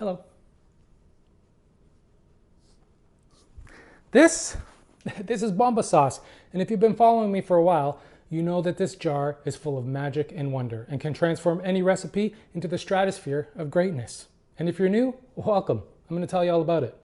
Hello. This is Bomba sauce, and if you've been following me for a while, you know that this jar is full of magic and wonder and can transform any recipe into the stratosphere of greatness. And if you're new, welcome. I'm going to tell you all about it.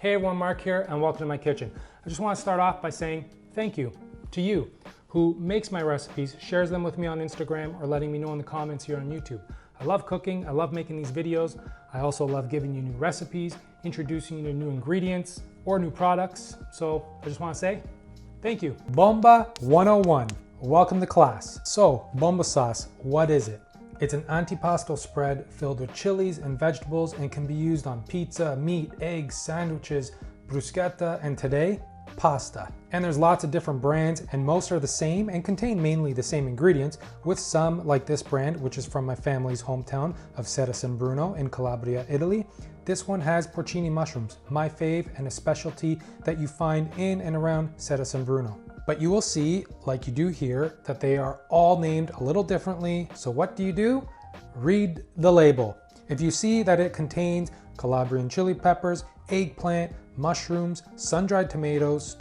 Hey everyone, Mark here, and welcome to my kitchen. I just want to start off by saying thank you to you who makes my recipes, shares them with me on Instagram, or letting me know in the comments here on YouTube. I love cooking, I love making these videos. I also love giving you new recipes, introducing you to new ingredients or new products. So I just want to say thank you. Bomba 101, welcome to class. So bomba sauce, what is it? It's an antipasto spread filled with chilies and vegetables and can be used on pizza, meat, eggs, sandwiches, bruschetta, and today, pasta. And there's lots of different brands and most are the same and contain mainly the same ingredients, with some like this brand, which is from my family's hometown of Serra San Bruno in Calabria, Italy. This one has porcini mushrooms, my fave and a specialty that you find in and around Serra San Bruno. But you will see, like you do here, that they are all named a little differently. So what do? Read the label. If you see that it contains Calabrian chili peppers, eggplant, mushrooms, sun-dried tomatoes,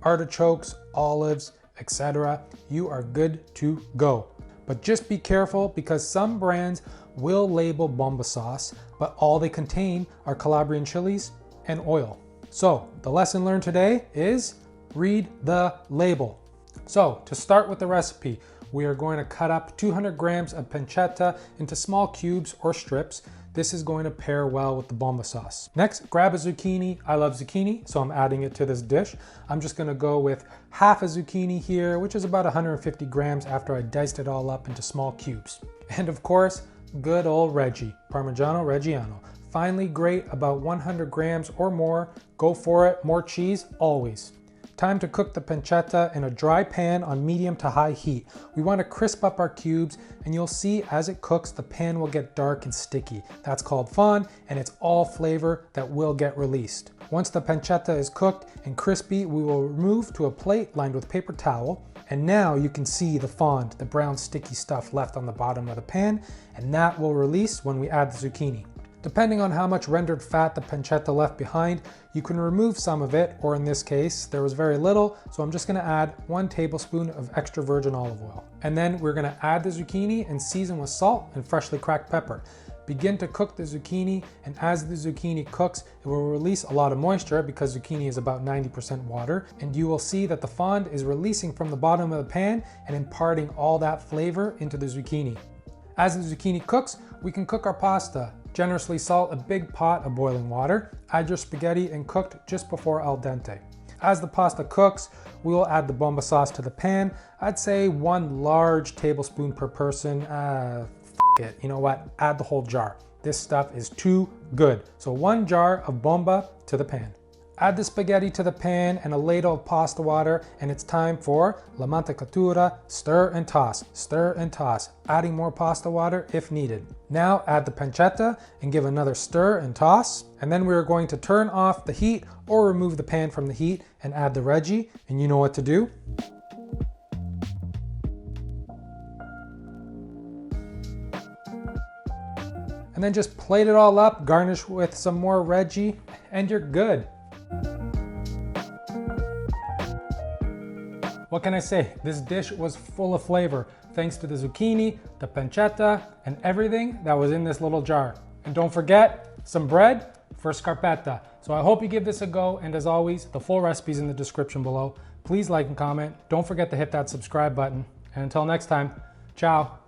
artichokes, olives, etc., you are good to go. But just be careful because some brands will label bomba sauce, but all they contain are Calabrian chilies and oil. So the lesson learned today is read the label. So to start with the recipe, we are going to cut up 200 grams of pancetta into small cubes or strips. This is going to pair well with the bomba sauce. Next, grab a zucchini. I love zucchini, so I'm adding it to this dish. I'm just gonna go with half a zucchini here, which is about 150 grams after I diced it all up into small cubes. And of course, good old Reggie, Parmigiano-Reggiano. Finely grate about 100 grams or more. Go for it, more cheese, always. Time to cook the pancetta in a dry pan on medium to high heat. We want to crisp up our cubes, and you'll see as it cooks, the pan will get dark and sticky. That's called fond, and it's all flavor that will get released. Once the pancetta is cooked and crispy, we will remove to a plate lined with paper towel. And now you can see the fond, the brown sticky stuff left on the bottom of the pan, and that will release when we add the zucchini. Depending on how much rendered fat the pancetta left behind, you can remove some of it, or in this case, there was very little, so I'm just gonna add 1 tablespoon of extra virgin olive oil. And then we're gonna add the zucchini and season with salt and freshly cracked pepper. Begin to cook the zucchini, and as the zucchini cooks, it will release a lot of moisture because zucchini is about 90% water, and you will see that the fond is releasing from the bottom of the pan and imparting all that flavor into the zucchini. As the zucchini cooks, we can cook our pasta. Generously salt a big pot of boiling water, add your spaghetti and cooked just before al dente. As the pasta cooks, we will add the bomba sauce to the pan. I'd say 1 large tablespoon per person. It. You know what? Add the whole jar. This stuff is too good. So 1 jar of bomba to the pan. Add the spaghetti to the pan and a ladle of pasta water, and it's time for la mantecatura, stir and toss, adding more pasta water if needed. Now add the pancetta and give another stir and toss, and then we're going to turn off the heat or remove the pan from the heat and add the Reggie, and you know what to do. And then just plate it all up, garnish with some more Reggie, and you're good. What can I say? This dish was full of flavor, thanks to the zucchini, the pancetta, and everything that was in this little jar. And don't forget, some bread for scarpetta. So I hope you give this a go, and as always, the full recipe's in the description below. Please like and comment. Don't forget to hit that subscribe button. And until next time, ciao.